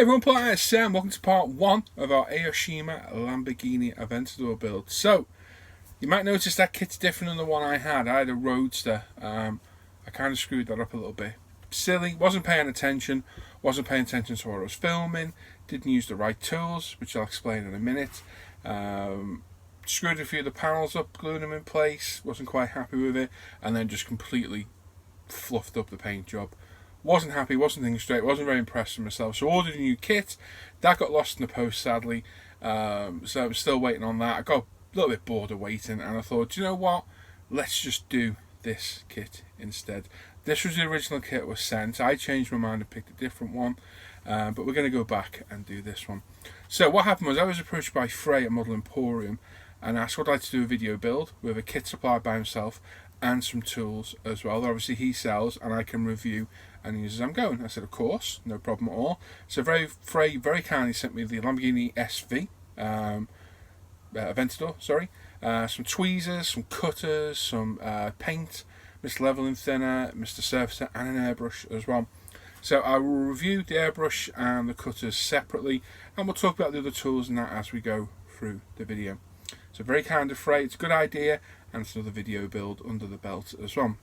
Hey everyone, Paul here, Sam. Welcome to part 1 of our Aoshima Lamborghini Aventador build. So, you might notice that kit's different than the one I had. I had a Roadster. I kind of screwed that up a little bit. Silly, wasn't paying attention to what I was filming, didn't use the right tools, which I'll explain in a minute. Screwed a few of the panels up, glued them in place, wasn't quite happy with it, and then just completely fluffed up the paint job. Wasn't happy, wasn't thinking straight, wasn't very impressed with myself, so ordered a new kit. That got lost in the post, sadly, so I'm still waiting on that. I got a little bit bored of waiting, and I thought, you know what, let's just do this kit instead. This was the original kit that was sent. I changed my mind and picked a different one, but we're going to go back and do this one. So what happened was I was approached by Frey at Model Emporium and asked would I like to do a video build with a kit supplied by himself and some tools as well that obviously he sells and I can review and use as I'm going. I said, of course, no problem at all. So Frey very kindly sent me the Lamborghini SV, Aventador, sorry, some tweezers, some cutters, some paint, Mr. Leveling Thinner, Mr. Surfacer, and an airbrush as well. So I will review the airbrush and the cutters separately, and we'll talk about the other tools and that as we go through the video. So very kind of Frey, it's a good idea, and it's another video build under the belt as well.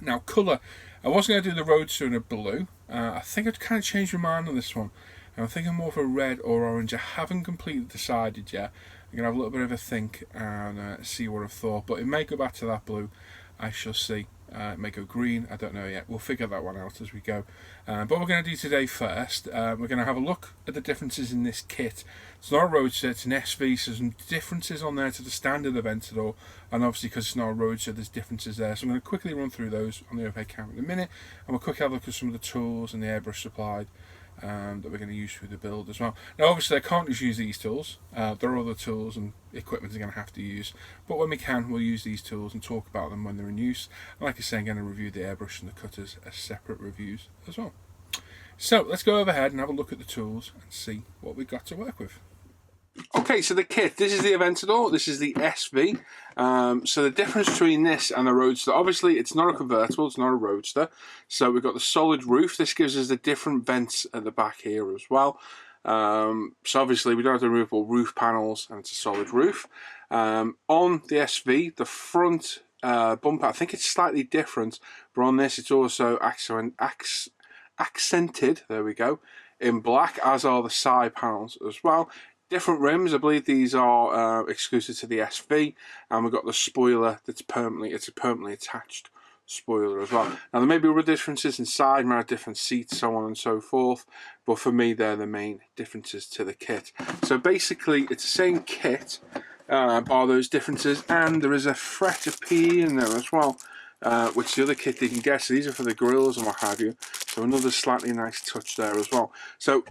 Now, colour, I wasn't going to do the Roadster in a blue. I think I'd kind of changed my mind on this one. I'm thinking more of a red or orange. I haven't completely decided yet. I'm going to have a little bit of a think and see what I've thought. But it may go back to that blue. I shall see. It may go green. I don't know yet. We'll figure that one out as we go. But what we're going to do today first, we're going to have a look at the differences in this kit. It's not a Roadster, it's an SV, so there's some differences on there to the standard Aventador, and obviously because it's not a Roadster, there's differences there. So I'm going to quickly run through those on the Off Air camera in a minute, and we'll quickly have a look at some of the tools and the airbrush supplied that we're going to use through the build as well. Now obviously I can't just use these tools, there are other tools and equipment I'm going to have to use, but when we can we'll use these tools and talk about them when they're in use. And like I say, I'm going to review the airbrush and the cutters as separate reviews as well. So let's go overhead and have a look at the tools and see what we've got to work with. Okay, so the kit, this is the Aventador, this is the SV. So the difference between this and the Roadster, obviously it's not a convertible, it's not a Roadster. So we've got the solid roof. This gives us the different vents at the back here as well. So obviously we don't have the removable roof panels and it's a solid roof. On the SV, the front bumper, I think it's slightly different, but on this it's also accented, there we go, in black, as are the side panels as well. Different rims, I believe these are exclusive to the SV, and we've got the spoiler that's permanently, it's a permanently attached spoiler as well. Now there may be other differences inside, might have different seats, so on and so forth, but for me they're the main differences to the kit. So basically it's the same kit, bar those differences, and there is a fret of P in there as well, which the other kit didn't get. So these are for the grills and what have you, so another slightly nice touch there as well. So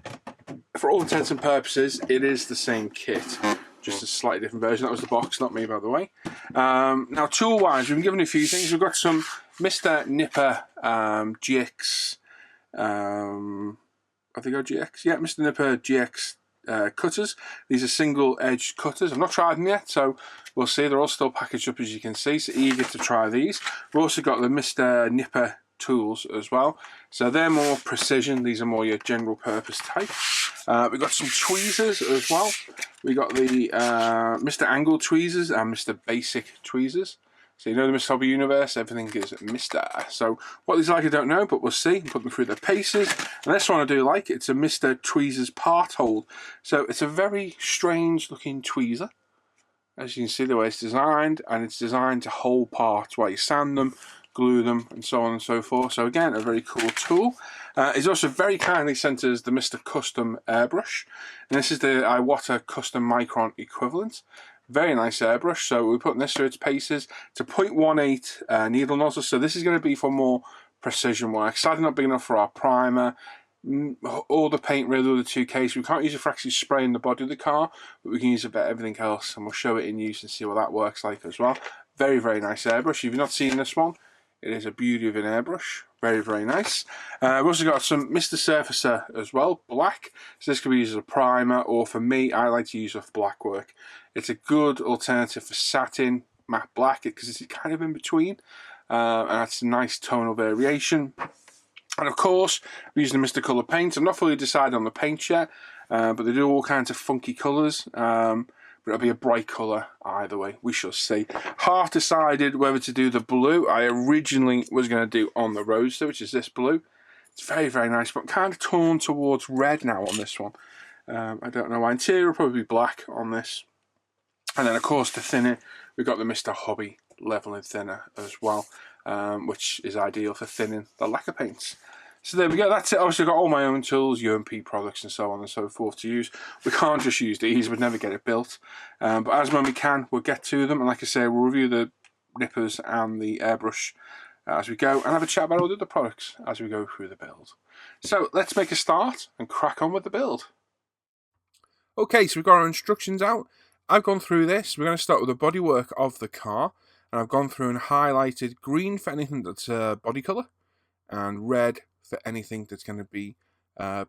for all intents and purposes it is the same kit, just a slightly different version. That was the box, not me, by the way. Now tool wise, we've been given a few things. We've got some Mr. Nipper GX, I think GX, yeah, Mr. Nipper GX cutters. These are single edged cutters. I've not tried them yet, so we'll see. They're all still packaged up, as you can see, so eager to try these. We've also got the Mr. Nipper tools as well, so they're more precision. These are more your general purpose type. We've got some tweezers as well. We got the Mr. Angle tweezers and Mr. Basic tweezers. So you know the Mr. Hobby universe, everything is Mr. So what these are like I don't know, but we'll see. Put them through their paces. And this one I do like. It's a Mr. Tweezers part hold. So it's a very strange looking tweezer, as you can see the way it's designed, and it's designed to hold parts while you sand them, glue them, and so on and so forth. So again, a very cool tool. It's also very kindly sent us the Mr. Custom airbrush, and this is the Iwata Custom Micron equivalent. Very nice airbrush. So we're putting this through its paces. It's a 0.18 needle nozzle, so this is going to be for more precision work. Sadly not big enough for our primer. All the paint, really, all the 2Ks. We can't use it for actually spraying the body of the car, but we can use it for everything else, and we'll show it in use and see what that works like as well. Very, very nice airbrush. If you've not seen this one, it is a beauty of an airbrush. Very, very nice. We've also got some Mr. Surfacer as well, black. So this could be used as a primer, or for me, I like to use it for black work. It's a good alternative for satin, matte black, because it's kind of in between. And that's a nice tonal variation. And of course, we're using the Mr. Colour paint. I'm not fully decided on the paint yet, but they do all kinds of funky colours. But it'll be a bright colour either way. We shall see. Half decided whether to do the blue I originally was going to do on the Roadster, which is this blue. It's very, very nice, but I'm kind of torn towards red now on this one. I don't know why. Interior will probably be black on this. And then, of course, the thinner, we've got the Mr. Hobby leveling thinner as well, which is ideal for thinning the lacquer paints. So there we go, that's it. Obviously I've got all my own tools, UMP products and so on and so forth to use. We can't just use these, we'd never get it built. But as when we can, we'll get to them. And like I say, we'll review the nippers and the airbrush as we go, and have a chat about all the other products as we go through the build. So let's make a start and crack on with the build. Okay, so we've got our instructions out. I've gone through this. We're going to start with the bodywork of the car. And I've gone through and highlighted green for anything that's body colour, and red for anything that's going to be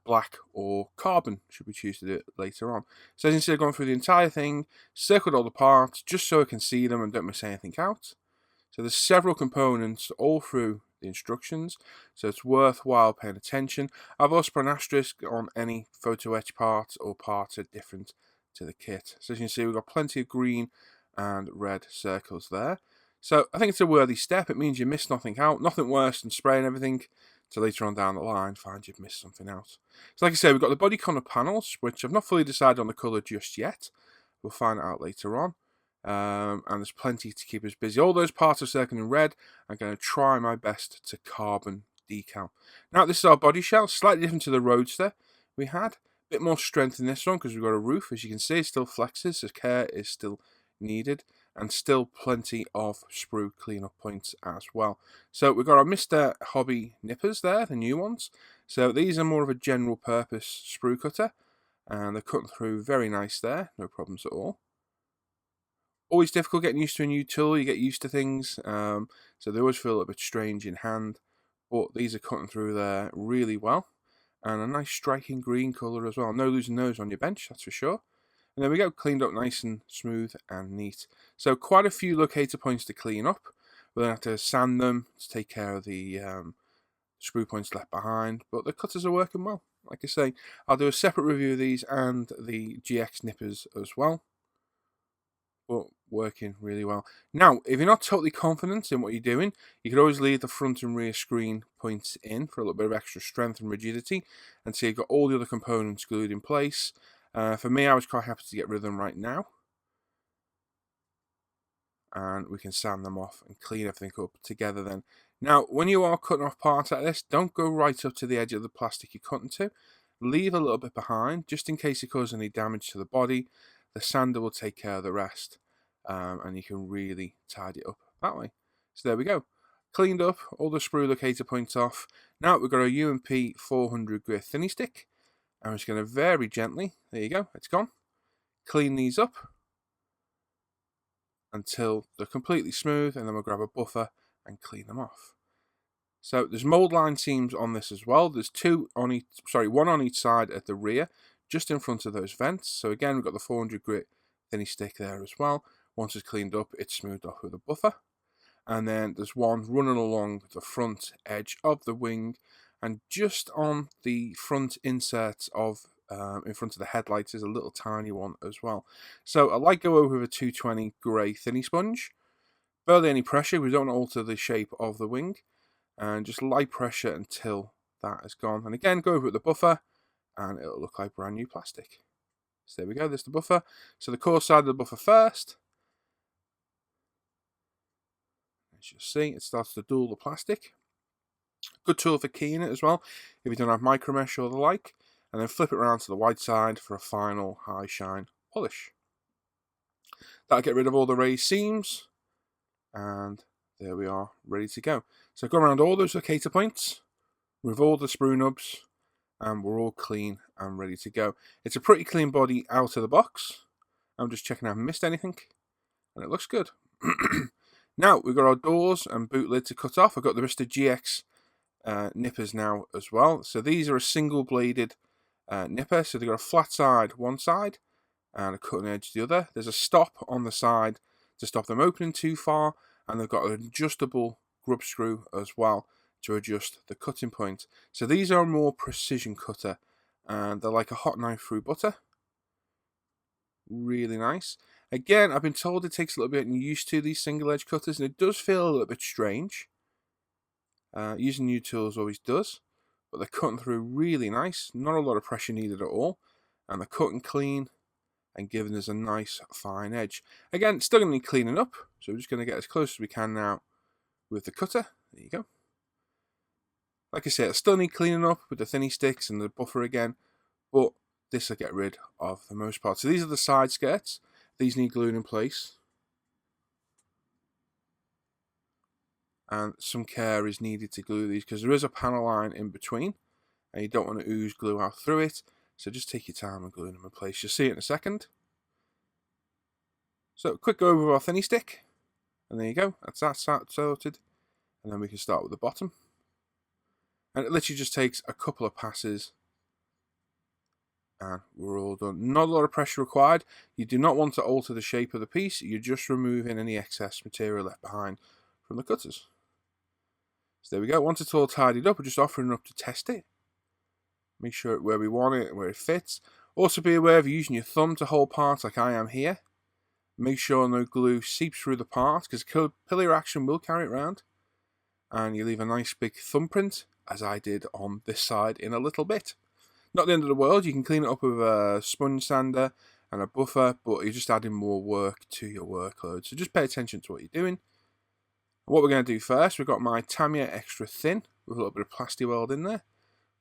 black or carbon, should we choose to do it later on. So as you can see, I've gone through the entire thing, circled all the parts, just so I can see them and don't miss anything out. So there's several components all through the instructions, so it's worthwhile paying attention. I've also put an asterisk on any photo etch parts or parts that are different to the kit. So as you can see, we've got plenty of green and red circles there. So I think it's a worthy step. It means you miss nothing out. Nothing worse than spraying everything to later on down the line find you've missed something out. So like I say, we've got the body colour panels, which I've not fully decided on the colour just yet. We'll find it out later on. And there's plenty to keep us busy. All those parts are circled in red. I'm going to try my best to carbon decal. Now this is our body shell, slightly different to the Roadster we had. A bit more strength in this one because we've got a roof. As you can see, it still flexes, so care is still needed. And still plenty of sprue cleanup points as well. So we've got our Mr. Hobby nippers there, the new ones. So these are more of a general purpose sprue cutter. And they're cutting through very nice there, no problems at all. Always difficult getting used to a new tool, you get used to things. So they always feel a bit strange in hand. But these are cutting through there really well. And a nice striking green colour as well. No losing those on your bench, that's for sure. And there we go, cleaned up nice and smooth and neat. So quite a few locator points to clean up. We're going to have to sand them to take care of the sprue points left behind. But the cutters are working well. Like I say, I'll do a separate review of these and the GX nippers as well. But working really well. Now, if you're not totally confident in what you're doing, you could always leave the front and rear screen points in for a little bit of extra strength and rigidity. And so you've got all the other components glued in place. For me, I was quite happy to get rid of them right now. And we can sand them off and clean everything up together then. Now, when you are cutting off parts like this, don't go right up to the edge of the plastic you're cutting to. Leave a little bit behind, just in case it causes any damage to the body. The sander will take care of the rest. And you can really tidy it up that way. So there we go. Cleaned up, all the sprue locator points off. Now we've got our UMP 400 grit thinny stick. I'm just going to very gently, there you go, it's gone. Clean these up until they're completely smooth, and then we'll grab a buffer and clean them off. So there's mold line seams on this as well. There's one on each side at the rear, just in front of those vents. So again, we've got the 400 grit thinny stick there as well. Once it's cleaned up, it's smoothed off with a buffer. And then there's one running along the front edge of the wing, and just on the front inserts of in front of the headlights is a little tiny one as well. So I like go over with a 220 grey thinny sponge. Barely any pressure, we don't alter the shape of the wing. And just light pressure until that is gone. And again, go over with the buffer, and it'll look like brand new plastic. So there we go, there's the buffer. So the core side of the buffer first. As you'll see, it starts to dull the plastic. Good tool for keying it as well, if you don't have micro mesh or the like. And then flip it around to the white side for a final high shine polish. That'll get rid of all the raised seams. And there we are, ready to go. So go around all those locator points, with all the sprue nubs, and we're all clean and ready to go. It's a pretty clean body out of the box. I'm just checking I haven't missed anything, and it looks good. Now, we've got our doors and boot lid to cut off. I've got the Mr. GX nippers now as well. So these are a single bladed nipper. So they've got a flat side one side and a cutting edge the other. There's a stop on the side to stop them opening too far. And they've got an adjustable grub screw as well to adjust the cutting point. So these are a more precision cutter, and they're like a hot knife through butter. Really nice. Again, I've been told it takes a little bit getting used to these single edge cutters, and it does feel a little bit strange. Using new tools always does, but they're cutting through really nice. Not a lot of pressure needed at all, and they're cutting clean and giving us a nice fine edge. Again, still going to need cleaning up, so we're just going to get as close as we can now with the cutter. There you go. Like I said, I still need cleaning up with the thinny sticks and the buffer again, but this will get rid of the most part. So these are the side skirts. These need gluing in place, and some care is needed to glue these because there is a panel line in between, and you don't want to ooze glue out through it. So just take your time and glue them in place. You'll see it in a second. So quick go over with our thinny stick, and there you go. That's that sorted, and then we can start with the bottom. And it literally just takes a couple of passes, and we're all done. Not a lot of pressure required. You do not want to alter the shape of the piece. You're just removing any excess material left behind from the cutters. So there we go. Once it's all tidied up, we're just offering up to test it. Make sure it's where we want it and where it fits. Also be aware of using your thumb to hold parts like I am here. Make sure no glue seeps through the part, because capillary action will carry it around. And you leave a nice big thumbprint, as I did on this side in a little bit. Not the end of the world. You can clean it up with a sponge sander and a buffer, but you're just adding more work to your workload. So just pay attention to what you're doing. What we're going to do first, we've got my Tamiya extra thin with a little bit of plasti weld in there.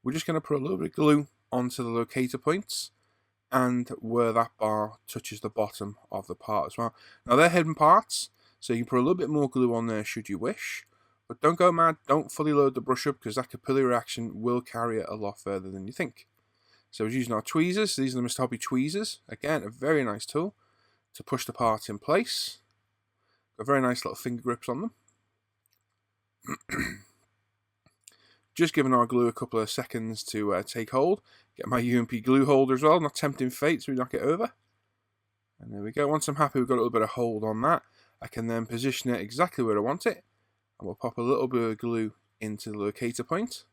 We're just going to put a little bit of glue onto the locator points and where that bar touches the bottom of the part as well. Now they're hidden parts, so you can put a little bit more glue on there should you wish. But don't go mad, don't fully load the brush up, because that capillary action will carry it a lot further than you think. So we're using our tweezers. These are the Mr. Hobby tweezers. Again, a very nice tool to push the part in place. Got very nice little finger grips on them. Just giving our glue a couple of seconds to take hold. Get my UMP glue holder as well, not tempting fate so we knock it over. And there we go. Once I'm happy we've got a little bit of hold on that, I can then position it exactly where I want it. And we'll pop a little bit of glue into the locator point.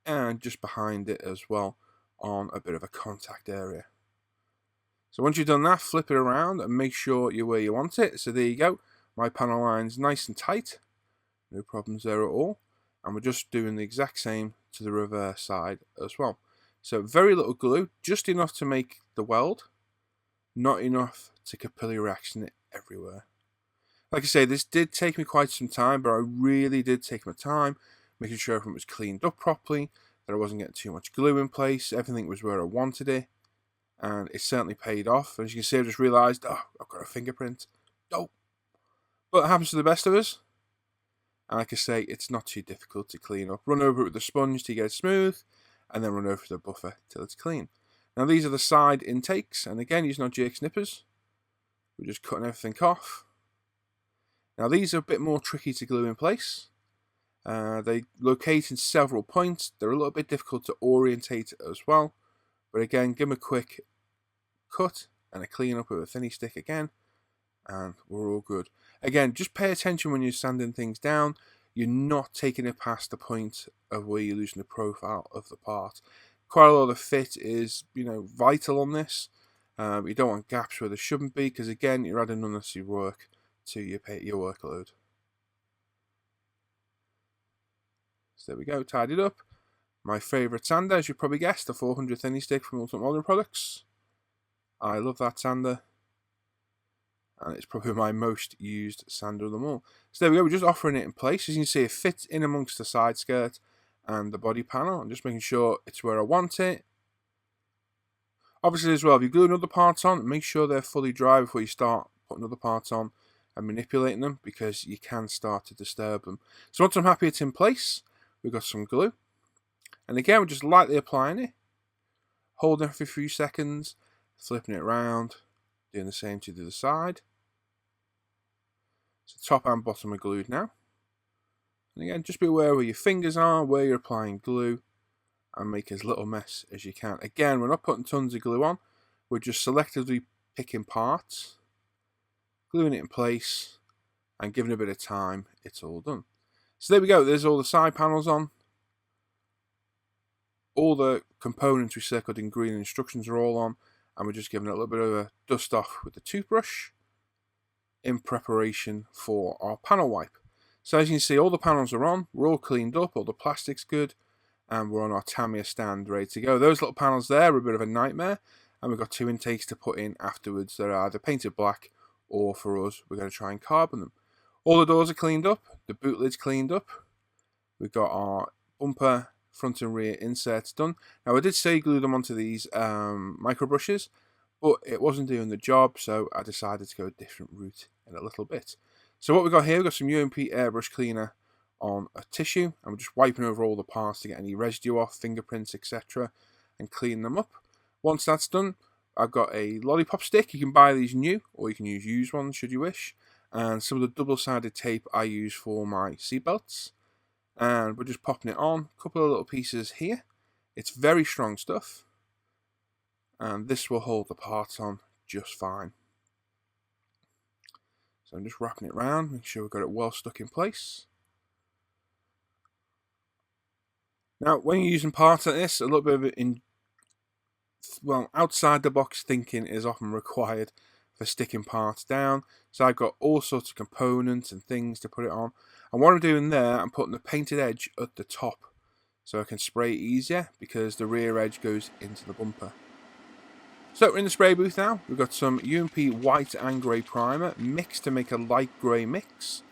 And just behind it as well on a bit of a contact area. So once you've done that, flip it around and make sure you're where you want it. So there you go. My panel line's nice and tight. No problems there at all. And we're just doing the exact same to the reverse side as well. So very little glue, just enough to make the weld, not enough to capillary action it everywhere. Like I say, this did take me quite some time, but I really did take my time, making sure everything was cleaned up properly, that I wasn't getting too much glue in place, everything was where I wanted it, and it certainly paid off. As you can see, I just realised, oh, I've got a fingerprint. Dope. But it happens to the best of us. And like I say, it's not too difficult to clean up. Run over it with the sponge to get it smooth, and then run over the buffer till it's clean. Now these are the side intakes, and again, using our jerk snippers, we're just cutting everything off. Now these are a bit more tricky to glue in place. They locate in several points. They're a little bit difficult to orientate as well. But again, give them a quick cut and a clean up with a thinny stick again, and we're all good. Again, just pay attention when you're sanding things down. You're not taking it past the point of where you're losing the profile of the part. Quite a lot of fit is, vital on this. You don't want gaps where there shouldn't be, because again, you're adding unnecessary work to your workload. So there we go, tied it up. My favourite sander, as you probably guessed, the 400 thinny stick from Ultimate Modern Products. I love that sander, and it's probably my most used sander of them all. So there we go, we're just offering it in place. As you can see, it fits in amongst the side skirt and the body panel. I'm just making sure it's where I want it. Obviously as well, if you glue other parts on, make sure they're fully dry before you start putting other parts on and manipulating them, because you can start to disturb them. So once I'm happy it's in place, we've got some glue. And again, we're just lightly applying it, holding it for a few seconds, flipping it around, doing the same to the other side. So top and bottom are glued now. And again, just be aware where your fingers are, where you're applying glue, and make as little mess as you can. Again, we're not putting tons of glue on, we're just selectively picking parts, gluing it in place, and giving it a bit of time, it's all done. So there we go, there's all the side panels on. All the components we circled in green instructions are all on, and we're just giving it a little bit of a dust off with the toothbrush in preparation for our panel wipe. So as you can see, all the panels are on, we're all cleaned up, all the plastic's good, and we're on our Tamiya stand ready to go. Those little panels there are a bit of a nightmare, and we've got 2 intakes to put in afterwards that are either painted black, or for us, we're going to try and carbon them. All the doors are cleaned up, the boot lid's cleaned up, we've got our bumper front and rear inserts done. Now I did say glue them onto these micro brushes, but it wasn't doing the job, so I decided to go a different route in a little bit. So what we've got here, we've got some UMP airbrush cleaner on a tissue, and we're just wiping over all the parts to get any residue off, fingerprints, etc., and clean them up. Once that's done, I've got a lollipop stick. You can buy these new, or you can use used ones should you wish, and some of the double-sided tape I use for my seatbelts. And we're just popping it on, a couple of little pieces here. It's very strong stuff, and this will hold the parts on just fine. So I'm just wrapping it around, make sure we've got it well stuck in place. Now, when you're using parts like this, a little bit of outside the box thinking is often required for sticking parts down. So I've got all sorts of components and things to put it on. And what I'm doing there, I'm putting the painted edge at the top so I can spray it easier because the rear edge goes into the bumper. So we're in the spray booth now. We've got some UMP white and grey primer mixed to make a light grey mix.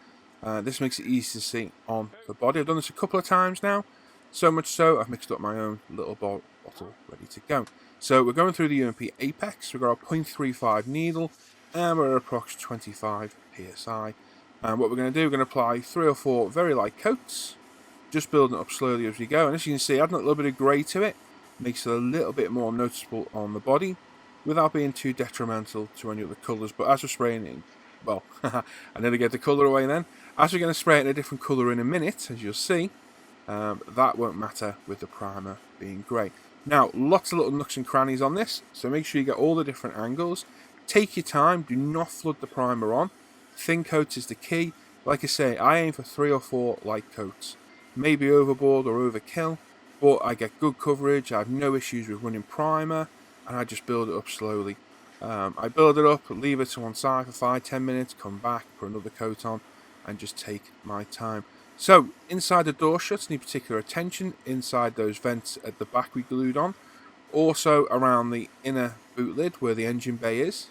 This makes it easy to see on the body. I've done this a couple of times now. So much so, I've mixed up my own little bottle ready to go. So we're going through the UMP Apex. We've got our 0.35 needle and we're at approx 25 psi. And what we're going to do, we're going to apply 3 or 4 very light coats, just building it up slowly as we go. And as you can see, adding a little bit of grey to it makes it a little bit more noticeable on the body without being too detrimental to any other colours. But as we're spraying it, well, I nearly get the colour away then. As we're going to spray it in a different colour in a minute, as you'll see, that won't matter with the primer being grey. Now, lots of little nooks and crannies on this, so make sure you get all the different angles. Take your time, do not flood the primer on. Thin coats is the key. Like I say, I aim for 3 or 4 light coats. Maybe overboard or overkill, but I get good coverage, I have no issues with running primer, and I just build it up slowly. I build it up, leave it to one side for 5-10 minutes, come back, put another coat on, and just take my time. So, inside the door shuts need particular attention, inside those vents at the back we glued on, also around the inner boot lid where the engine bay is,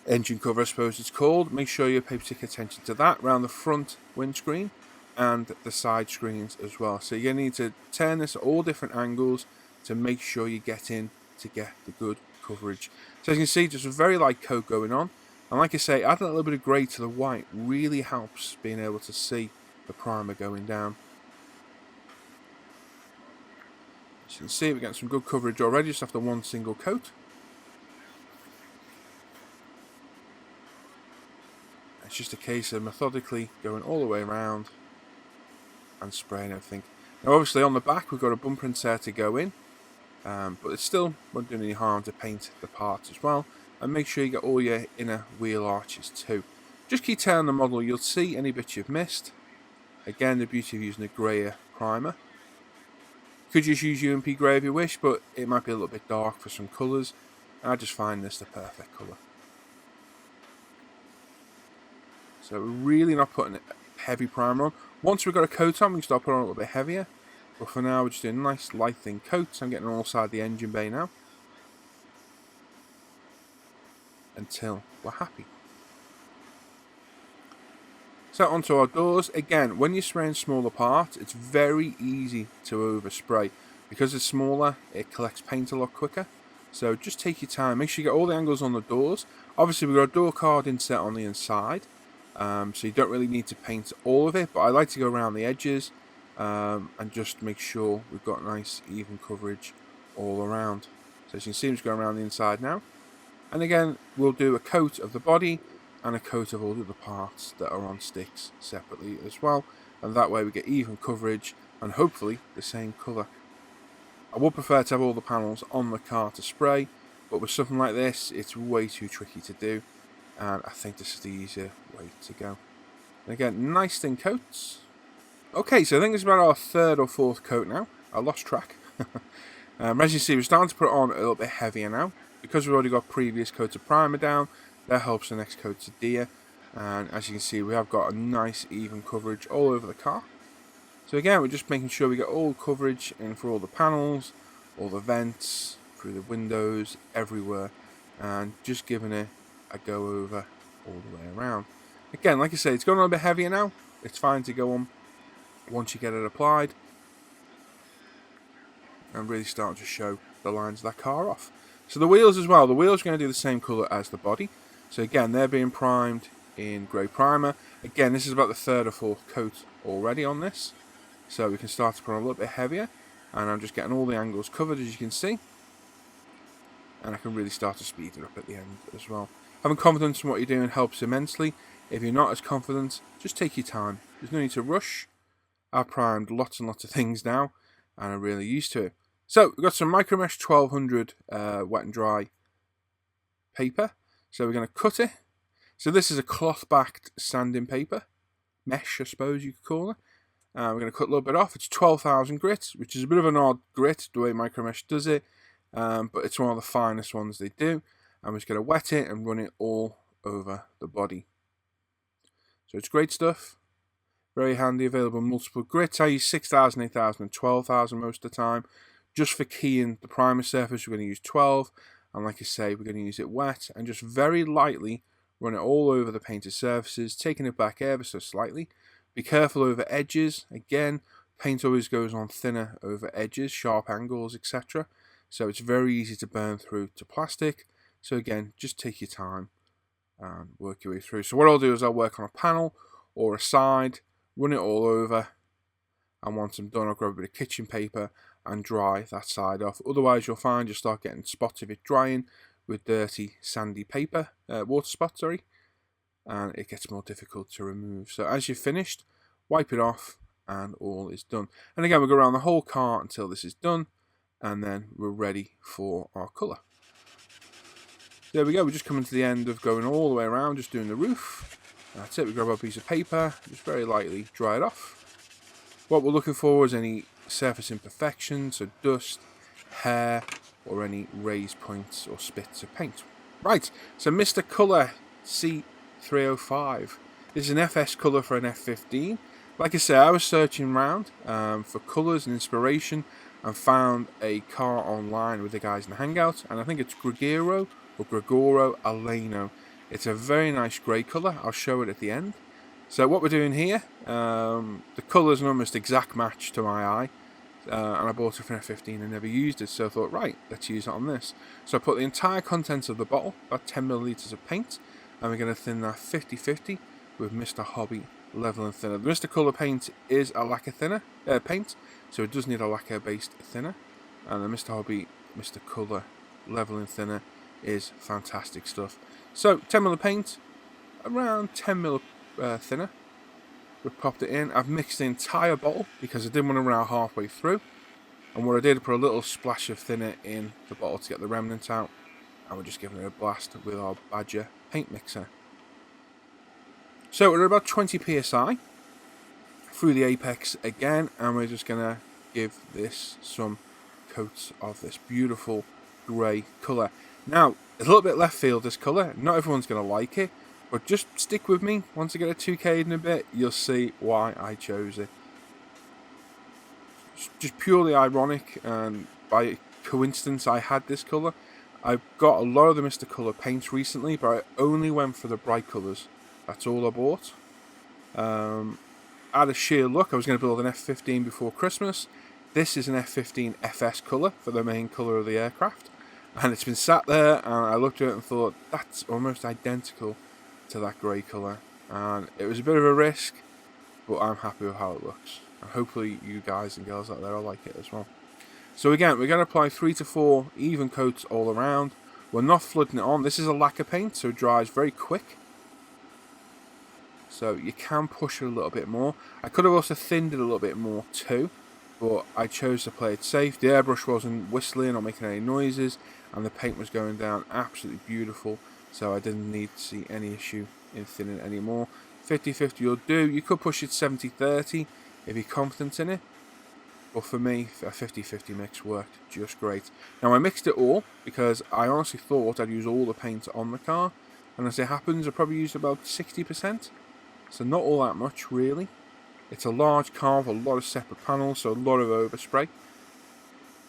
engine cover I suppose it's called. Make sure you pay particular attention to that, around the front windscreen and the side screens as well. So you're going to need to turn this at all different angles to make sure you get in to get the good coverage. So as you can see, just a very light coat going on. And like I say, adding a little bit of grey to the white really helps being able to see the primer going down. As you can see, we're getting some good coverage already just after one single coat. It's just a case of methodically going all the way around and spraying everything. Now obviously on the back we've got a bumper insert to go in, but it still won't do any harm to paint the parts as well. And make sure you get all your inner wheel arches too. Just keep turning the model, you'll see any bits you've missed. Again, the beauty of using a greyer primer. You could just use UMP grey if you wish, but it might be a little bit dark for some colours. I just find this the perfect colour. So we're really not putting a heavy primer on. Once we've got a coat on, we can start putting on a little bit heavier. But for now, we're just doing a nice light thin coats. I'm getting on all side the engine bay now. Until we're happy. So onto our doors. Again, when you're spraying smaller parts, it's very easy to overspray. Because it's smaller, it collects paint a lot quicker. So just take your time. Make sure you get all the angles on the doors. Obviously, we've got a door card inset on the inside. So you don't really need to paint all of it. But I like to go around the edges and just make sure we've got nice even coverage all around. So as you can see, I'm just going around the inside now. And again, we'll do a coat of the body and a coat of all the other parts that are on sticks separately as well. And that way we get even coverage and hopefully the same colour. I would prefer to have all the panels on the car to spray, but with something like this, it's way too tricky to do. And I think this is the easier way to go. And again, nice thin coats. Okay, so I think it's about our third or fourth coat now. I lost track. As you see, we're starting to put it on a little bit heavier now. Because we've already got previous coats of primer down, that helps the next coat to adhere. And as you can see, we have got a nice even coverage all over the car. So again, we're just making sure we get all coverage in for all the panels, all the vents, through the windows, everywhere. And just giving it a go over all the way around. Again, like I say, it's going on a bit heavier now. It's fine to go on once you get it applied. And really starting to show the lines of that car off. So the wheels as well. The wheels are going to do the same colour as the body. So again, they're being primed in grey primer. Again, this is about the third or fourth coat already on this. So we can start to put on a little bit heavier. And I'm just getting all the angles covered, as you can see. And I can really start to speed it up at the end as well. Having confidence in what you're doing helps immensely. If you're not as confident, just take your time. There's no need to rush. I've primed lots and lots of things now, and I'm really used to it. So we've got some Micromesh 1200 wet and dry paper. So we're going to cut it. So this is a cloth-backed sanding paper. Mesh, I suppose you could call it. We're going to cut a little bit off. It's 12,000 grit, which is a bit of an odd grit, the way Micromesh does it. But it's one of the finest ones they do. I'm just going to wet it and run it all over the body. So it's great stuff. Very handy, available in multiple grits. I use 6,000, 8,000 and 12,000 most of the time. Just for keying the primer surface, we're going to use 12. And like I say, we're going to use it wet and just very lightly run it all over the painted surfaces, taking it back ever so slightly. Be careful over edges. Again, paint always goes on thinner over edges, sharp angles, etc. So it's very easy to burn through to plastic. So again, just take your time and work your way through. So what I'll do is I'll work on a panel or a side, run it all over, and once I'm done, I'll grab a bit of kitchen paper and dry that side off. Otherwise, you'll find you'll start getting spots of it drying with dirty, sandy paper, water spots, sorry, and it gets more difficult to remove. So as you've finished, wipe it off, and all is done. And again, we'll go around the whole car until this is done, and then we're ready for our colour. There we go, we're just coming to the end of going all the way around, just doing the roof. That's it, we grab a piece of paper, just very lightly dry it off. What we're looking for is any surface imperfections, so dust, hair, or any raised points or spits of paint. Right, so Mr. Colour C305. This is an FS colour for an F15. Like I say, I was searching around for colours and inspiration and found a car online with the guys in the Hangout, and I think it's Gregoro Aleno. It's a very nice grey colour. I'll show it at the end. So what we're doing here, the colour's an almost exact match to my eye, and I bought it for an F15 and never used it, so I thought, right, let's use it on this. So I put the entire contents of the bottle, about 10 millilitres of paint, and we're going to thin that 50-50 with Mr. Hobby Level and Thinner. The Mr. Colour paint is a lacquer thinner paint, so it does need a lacquer-based thinner, and the Mr. Hobby, Mr. Colour Level and Thinner is fantastic stuff. So 10 ml of paint, around 10 ml thinner. We've popped it in. I've mixed the entire bottle because I didn't want to run out halfway through. And what I did, I put a little splash of thinner in the bottle to get the remnant out. And we're just giving it a blast with our Badger paint mixer. So we're at about 20 psi through the apex again, and we're just going to give this some coats of this beautiful grey colour. Now, a little bit left field, this colour. Not everyone's going to like it, but just stick with me. Once I get a 2K in a bit, you'll see why I chose it. It's just purely ironic, and by coincidence I had this colour. I've got a lot of the Mr. Colour paints recently, but I only went for the bright colours. That's all I bought. Out of sheer luck, I was going to build an F15 before Christmas. This is an F15 FS colour for the main colour of the aircraft. And it's been sat there, and I looked at it and thought, that's almost identical to that grey colour. And it was a bit of a risk, but I'm happy with how it looks. And hopefully you guys and girls out there will like it as well. So again, we're going to apply 3 to 4 even coats all around. We're not flooding it on. This is a lacquer paint, so it dries very quick. So you can push it a little bit more. I could have also thinned it a little bit more too, but I chose to play it safe. The airbrush wasn't whistling or making any noises, and the paint was going down absolutely beautiful, so I didn't need to see any issue in thinning it anymore. 50-50 will do. You could push it 70-30 if you're confident in it. But for me, a 50-50 mix worked just great. Now I mixed it all because I honestly thought I'd use all the paint on the car. And as it happens, I probably used about 60%. So not all that much really. It's a large car with a lot of separate panels, so a lot of overspray.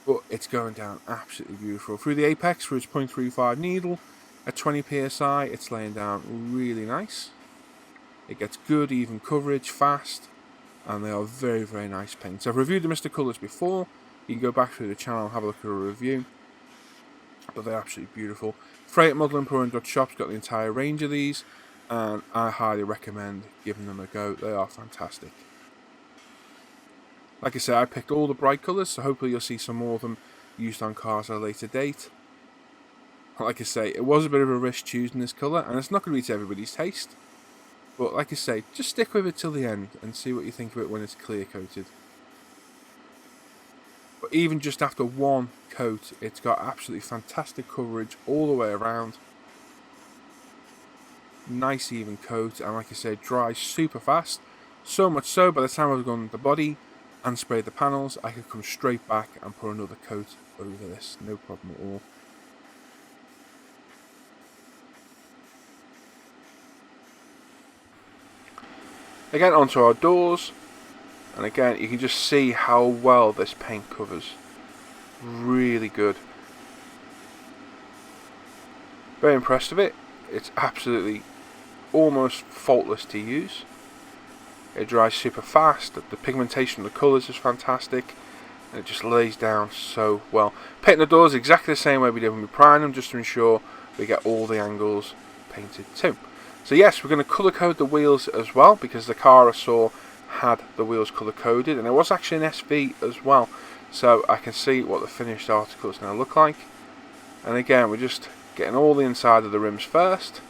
But it's going down absolutely beautiful. Through the apex, through its 0.35 needle, at 20 psi, it's laying down really nice. It gets good, even coverage, fast, and they are very, very nice paints. I've reviewed the Mr. Colours before. You can go back through the channel and have a look at a review. But they're absolutely beautiful. Freight Model Pro and Shop's got the entire range of these, and I highly recommend giving them a go. They are fantastic. Like I said, I picked all the bright colours, so hopefully you'll see some more of them used on cars at a later date. Like I say, it was a bit of a risk choosing this colour, and it's not going to be to everybody's taste. But like I say, just stick with it till the end and see what you think of it when it's clear coated. But even just after one coat, it's got absolutely fantastic coverage all the way around. Nice even coat, and like I said, dries super fast. So much so, by the time I've done the body and sprayed the panels, I could come straight back and put another coat over this, no problem at all. Again, onto our doors, and again you can just see how well this paint covers. Really good. Very impressed with it. It's absolutely almost faultless to use. It dries super fast, the pigmentation of the colours is fantastic, and it just lays down so well. Painting the doors exactly the same way we did when we primed them, just to ensure we get all the angles painted too. So yes, we're going to colour code the wheels as well, because the car I saw had the wheels colour coded, and it was actually an SV as well, so I can see what the finished article is going to look like. And again, we're just getting all the inside of the rims first,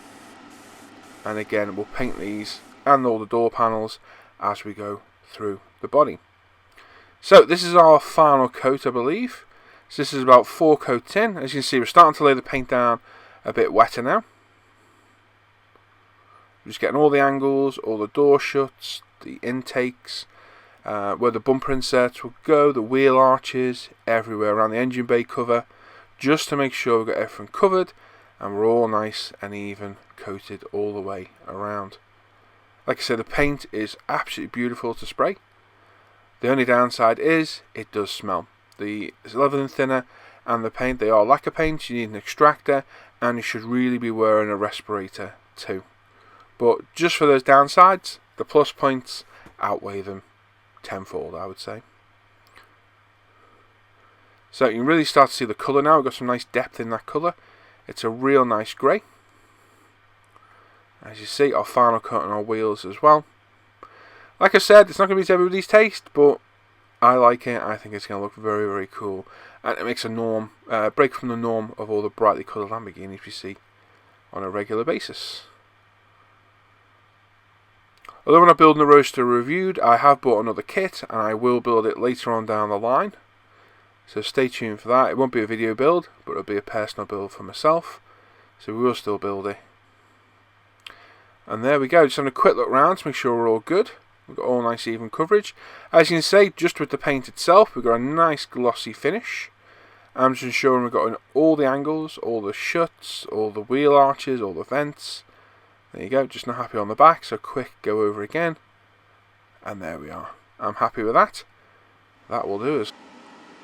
and again we'll paint these and all the door panels as we go through the body. So this is our final coat, I believe. So this is about 4 coats in. As you can see, we're starting to lay the paint down a bit wetter now. We're just getting all the angles, all the door shuts, the intakes, where the bumper inserts will go, the wheel arches, everywhere around the engine bay cover, just to make sure we've got everything covered and we're all nice and even coated all the way around. Like I said, the paint is absolutely beautiful to spray. The only downside is it does smell. The leveling thinner and the paint, they are lacquer paints. You need an extractor, and you should really be wearing a respirator too. But just for those downsides, the plus points outweigh them tenfold, I would say. So you can really start to see the colour now. We've got some nice depth in that colour. It's a real nice grey. As you see, our final coat on our wheels as well. Like I said, it's not going to be to everybody's taste, but I like it. I think it's going to look very, very cool. And it makes a break from the norm of all the brightly coloured Lamborghinis we see on a regular basis. Although we're not building the Roadster reviewed, I have bought another kit, and I will build it later on down the line. So stay tuned for that. It won't be a video build, but it'll be a personal build for myself. So we will still build it. And there we go, just having a quick look round to make sure we're all good. We've got all nice even coverage. As you can see, just with the paint itself, we've got a nice glossy finish. I'm just ensuring we've got all the angles, all the shuts, all the wheel arches, all the vents. There you go, just not happy on the back, so quick go over again. And there we are. I'm happy with that. That will do us.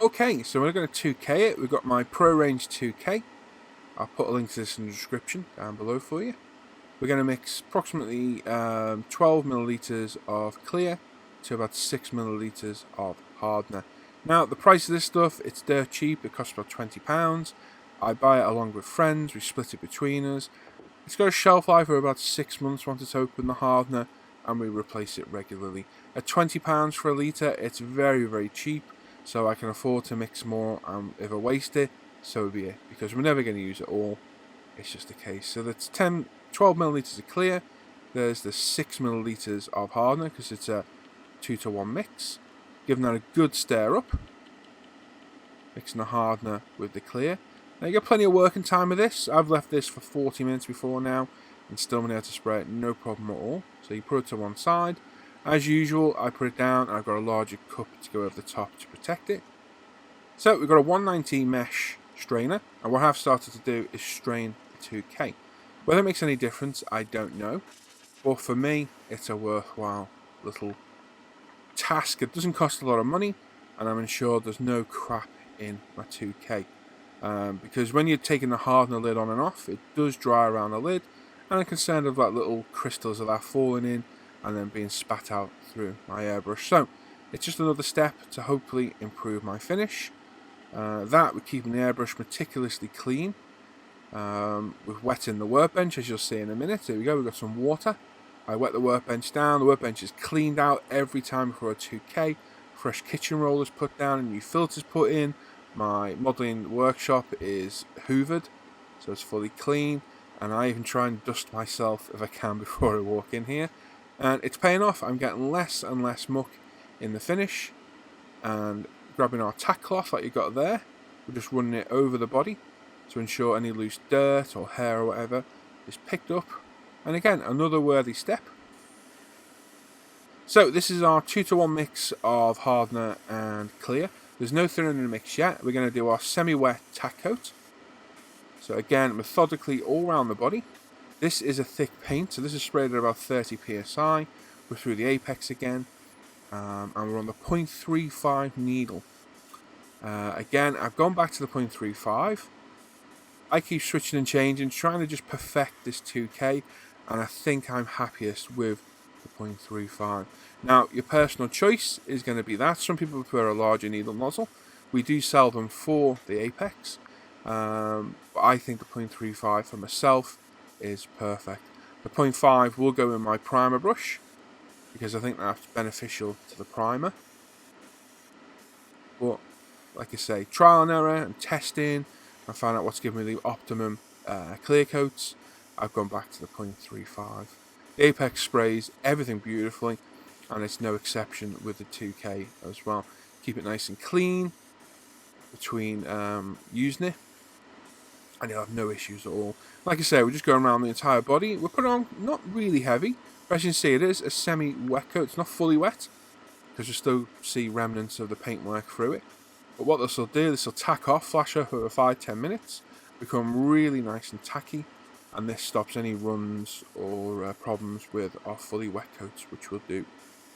Okay, so we're going to 2K it. We've got my Pro Range 2K. I'll put a link to this in the description down below for you. We're going to mix approximately 12 millilitres of clear to about 6 millilitres of hardener. Now, the price of this stuff, it's dirt cheap. It costs about £20. I buy it along with friends. We split it between us. It's got a shelf life of about 6 months once it's open, the hardener, and we replace it regularly. At £20 for a litre, it's very, very cheap, so I can afford to mix more, and if I waste it, so be it, because we're never going to use it all. It's just a case. So that's 12 millilitres of clear. There's the 6 millilitres of hardener, because it's a 2-to-1 mix. Giving that a good stir up. Mixing the hardener with the clear. Now you get plenty of working time with this. I've left this for 40 minutes before now and still been able to spray it, no problem at all. So you put it to one side. As usual, I put it down and I've got a larger cup to go over the top to protect it. So we've got a 119 mesh strainer, and what I've started to do is strain the 2K. Whether it makes any difference, I don't know. But for me, it's a worthwhile little task. It doesn't cost a lot of money, and I'm ensured there's no crap in my 2K. Because when you're taking the hardener lid on and off, it does dry around the lid, and I'm concerned of like little crystals of that falling in and then being spat out through my airbrush. So it's just another step to hopefully improve my finish. That we're keeping the airbrush meticulously clean. We've wetting the workbench, as you'll see in a minute. Here we go, we've got some water. I wet the workbench down. The workbench is cleaned out every time before a 2K. Fresh kitchen rollers put down and new filters put in. My modelling workshop is hoovered, so it's fully clean. And I even try and dust myself if I can before I walk in here. And it's paying off. I'm getting less and less muck in the finish. And grabbing our tack cloth like you got there, we're just running it over the body to ensure any loose dirt or hair or whatever is picked up. And again, another worthy step. So this is our 2-to-1 mix of hardener and clear. There's no thinner in the mix yet. We're going to do our semi-wet tack coat. So again, methodically all around the body. This is a thick paint, so this is sprayed at about 30 psi. We're through the apex again, and we're on the 0.35 needle. Again, I've gone back to the 0.35. I keep switching and changing, trying to just perfect this 2K, and I think I'm happiest with the 0.35. Now, your personal choice is going to be that. Some people prefer a larger needle nozzle. We do sell them for the apex, but I think the 0.35 for myself is perfect. The 0.5 will go in my primer brush, because I think that's beneficial to the primer. But, like I say, trial and error and testing, I found out what's giving me the optimum clear coats. I've gone back to the 0.35. The Apex sprays everything beautifully, and it's no exception with the 2K as well. Keep it nice and clean between using it, and you'll have no issues at all. Like I say, we're just going around the entire body. We're putting on not really heavy, but as you can see, it is a semi-wet coat. It's not fully wet, because you still see remnants of the paintwork through it. But what this will do, this will tack off, flash up over 5-10 minutes, become really nice and tacky, and this stops any runs or problems with our fully wet coats, which we'll do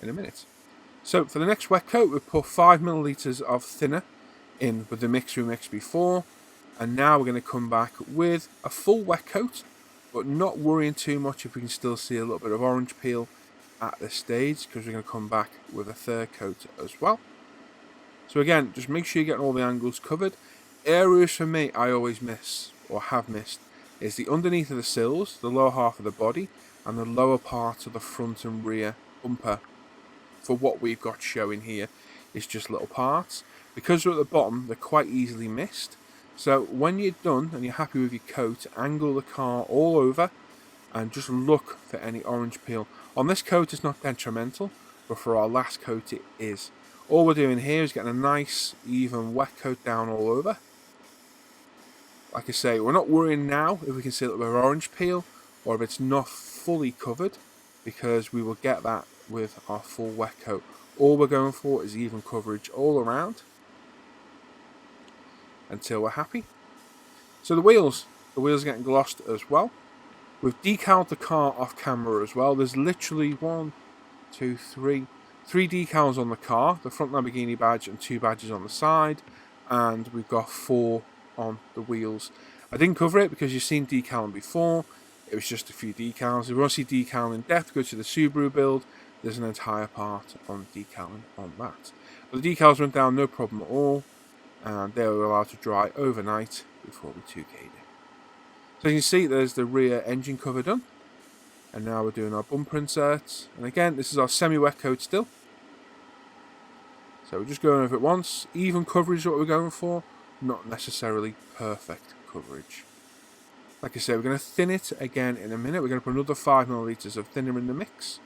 in a minute. So for the next wet coat, we've put 5 millilitres of thinner in with the mix we mixed before, and now we're going to come back with a full wet coat, but not worrying too much if we can still see a little bit of orange peel at this stage, because we're going to come back with a third coat as well. So again, just make sure you're getting all the angles covered. Areas for me I always miss, or have missed, is the underneath of the sills, the lower half of the body, and the lower part of the front and rear bumper. For what we've got showing here is just little parts. Because they're at the bottom, they're quite easily missed. So when you're done and you're happy with your coat, angle the car all over and just look for any orange peel. On this coat it's not detrimental, but for our last coat it is. All we're doing here is getting a nice even wet coat down all over. Like I say, we're not worrying now if we can see a little bit of orange peel or if it's not fully covered, because we will get that with our full wet coat. All we're going for is even coverage all around until we're happy. So the wheels are getting glossed as well. We've decaled the car off camera as well. There's literally 3 decals on the car, the front Lamborghini badge and 2 badges on the side, and we've got 4 on the wheels. I didn't cover it because you've seen decaling before. It was just a few decals. If you want to see decaling in depth, go to the Subaru build. There's an entire part on decaling on that. But the decals went down no problem at all, and they were allowed to dry overnight before we 2K'd it. So you can see there's the rear engine cover done. And now we're doing our bumper inserts. And again, this is our semi-wet coat still. So we're just going over it once. Even coverage is what we're going for, not necessarily perfect coverage. Like I say, we're going to thin it again in a minute. We're going to put another 5 millilitres of thinner in the mix.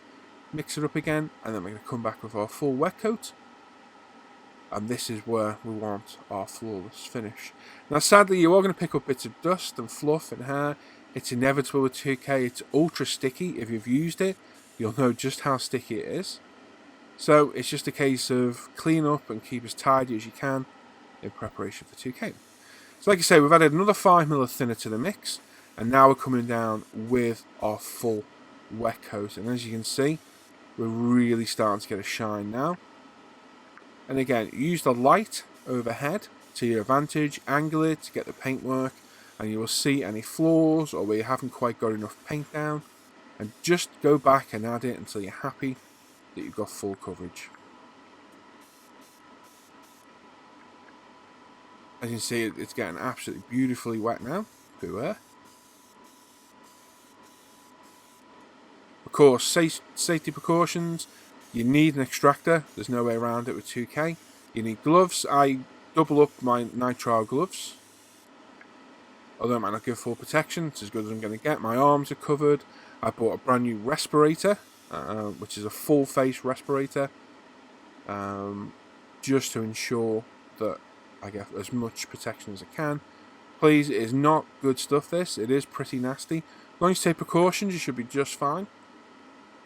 Mix it up again, and then we're going to come back with our full wet coat. and this is where we want our flawless finish. Now sadly you are going to pick up bits of dust and fluff and hair. It's inevitable with 2K. It's ultra sticky. If you've used it, you'll know just how sticky it is. So it's just a case of clean up and keep as tidy as you can in preparation for 2K. So like I say, we've added another 5mm of thinner to the mix, and now we're coming down with our full wet coat. And as you can see, we're really starting to get a shine now. And again, use the light overhead to your advantage, angle it to get the paintwork, and you will see any flaws or where you haven't quite got enough paint down, and just go back and add it until you're happy that you've got full coverage. As you can see, it's getting absolutely beautifully wet now. Beware. Of course, safety precautions. You need an extractor. There's no way around it with 2K. You need gloves. I double up my nitrile gloves. Although it might not give full protection, it's as good as I'm going to get. My arms are covered. I bought a brand new respirator, which is a full face respirator, just to ensure that I get as much protection as I can. Please, it is not good stuff this. It is pretty nasty. As long as you take precautions, you should be just fine.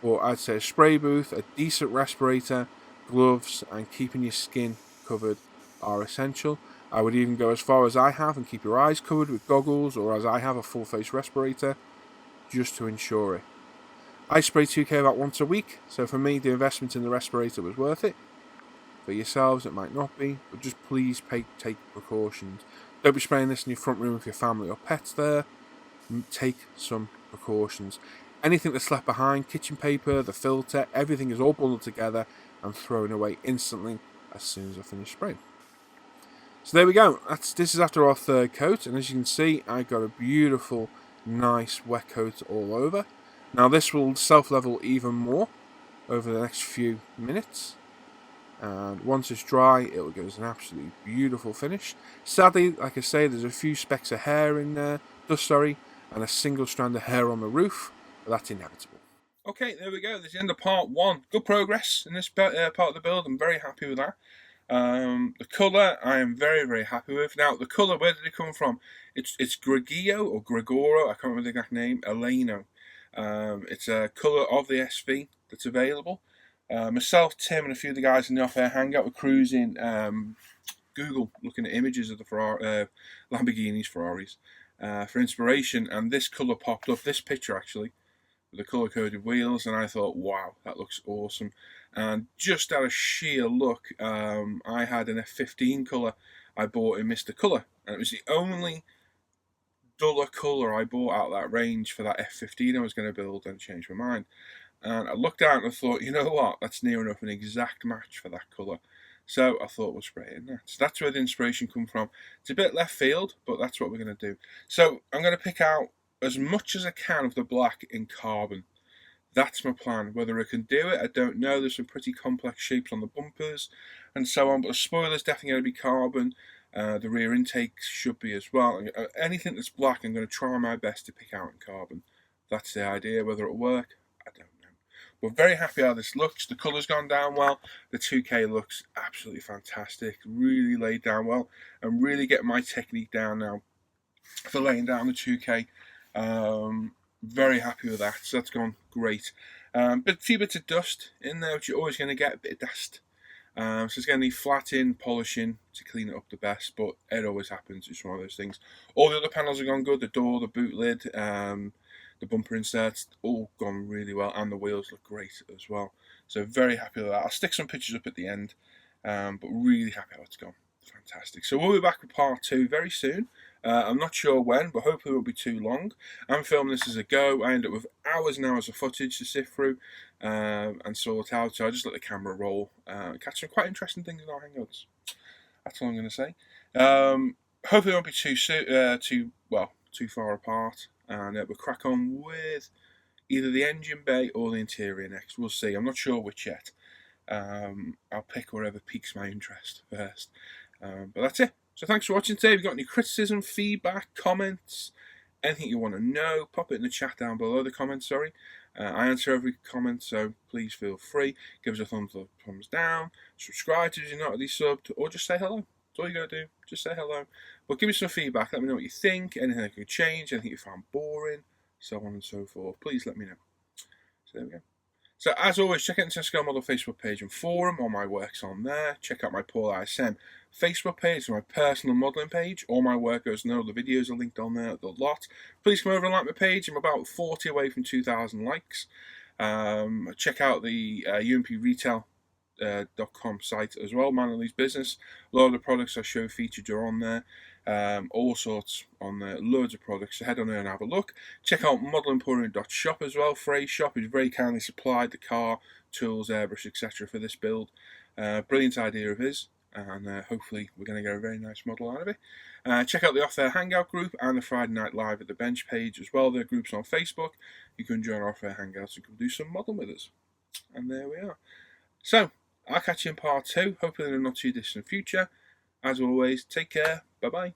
Or I'd say a spray booth, a decent respirator, gloves, and keeping your skin covered are essential. I would even go as far as I have and keep your eyes covered with goggles, or as I have a full face respirator, just to ensure it. I spray 2K about once a week, so for me the investment in the respirator was worth it. For yourselves it might not be, but just please take precautions. Don't be spraying this in your front room with your family or pets there. Take some precautions. Anything that's left behind, kitchen paper, the filter, everything is all bundled together and thrown away instantly as soon as I finish spraying. So there we go. This is after our third coat, and as you can see, I got a beautiful, nice wet coat all over. Now this will self-level even more over the next few minutes, and once it's dry, it will give us an absolutely beautiful finish. Sadly, like I say, there's a few specks of hair in there, and a single strand of hair on the roof, but that's inevitable. Okay, there we go. This is the end of part one. Good progress in this part of the build. I'm very happy with that. The colour I am very, very happy with. Now, the colour, where did it come from? It's Gregio or Gregoro, I can't remember the exact name, Eleno. It's a colour of the SV that's available. Myself, Tim, and a few of the guys in the Off Air Hangout were cruising Google, looking at images of the Lamborghinis, Ferraris, for inspiration, and this colour popped up, this picture actually, with the colour-coded wheels, and I thought, wow, that looks awesome. And just out of sheer luck, I had an F15 colour I bought in Mr. Colour, and it was the only duller colour I bought out of that range for that F15 I was going to build, and changed my mind. And I looked out and I thought, you know what, that's near enough an exact match for that colour. So I thought we'll spray it in that. So that's where the inspiration come from. It's a bit left field, but that's what we're going to do. So I'm going to pick out as much as I can of the black in carbon. That's my plan. Whether I can do it, I don't know. There's some pretty complex shapes on the bumpers and so on, but the spoiler's definitely going to be carbon. The rear intake should be as well. Anything that's black, I'm going to try my best to pick out in carbon. That's the idea. Whether it'll work, I don't know. We're very happy how this looks. The colour's gone down well. The 2K looks absolutely fantastic. Really laid down well. I'm really getting my technique down now for laying down the 2K. Very happy with that. So that's gone great. But a few bits of dust in there, which you're always going to get, a bit of dust. So it's going to need flatting, polishing to clean it up the best, but it always happens. It's one of those things. All the other panels have gone good. The door, the boot lid, the bumper inserts, all gone really well, and the wheels look great as well. So very happy with that. I'll stick some pictures up at the end, but really happy how it's gone. Fantastic. So we'll be back with part two very soon. I'm not sure when, but hopefully it won't be too long. I'm filming this as a go. I end up with hours and hours of footage to sift through and sort out. So I just let the camera roll and catch some quite interesting things in our Hangouts. That's all I'm going to say. Hopefully it won't be too far apart. And we'll crack on with either the engine bay or the interior next. We'll see. I'm not sure which yet. I'll pick wherever piques my interest first. But that's it. So thanks for watching today. If you've got any criticism, feedback, comments, Anything you want to know, pop it in the chat down below, the comments, sorry. I answer every comment, so please feel free. Give us a thumbs up, thumbs down. Subscribe if you're not already subbed, or just say hello. That's all you got to do. Just say hello. But give me some feedback. Let me know what you think. Anything I could change. Anything you found boring. So on and so forth. Please let me know. So there we go. So as always, check out the Tesco Model Facebook page and forum. All my work's on there. Check out my Paul ISM Facebook page, my personal modelling page. All my work goes and all the videos are linked on there, the lot. Please come over and like my page. I'm about 40 away from 2,000 likes. Check out the umpretail.com site as well, Manly's business. A lot of the products I show featured are on there. All sorts on there, loads of products. So head on there and have a look. Check out modelemporium.shop as well. Frey's shop has very kindly supplied the car, tools, airbrush, etc. for this build. Brilliant idea of his, and hopefully we're going to get a very nice model out of it. Check out the Off Air Hangout group and the Friday Night Live at the Bench page as well. There are groups on Facebook. You can join our Off Air Hangouts and come do some modelling with us. And there we are. So, I'll catch you in part 2, hopefully in a not too distant future. As always, take care. Bye-bye.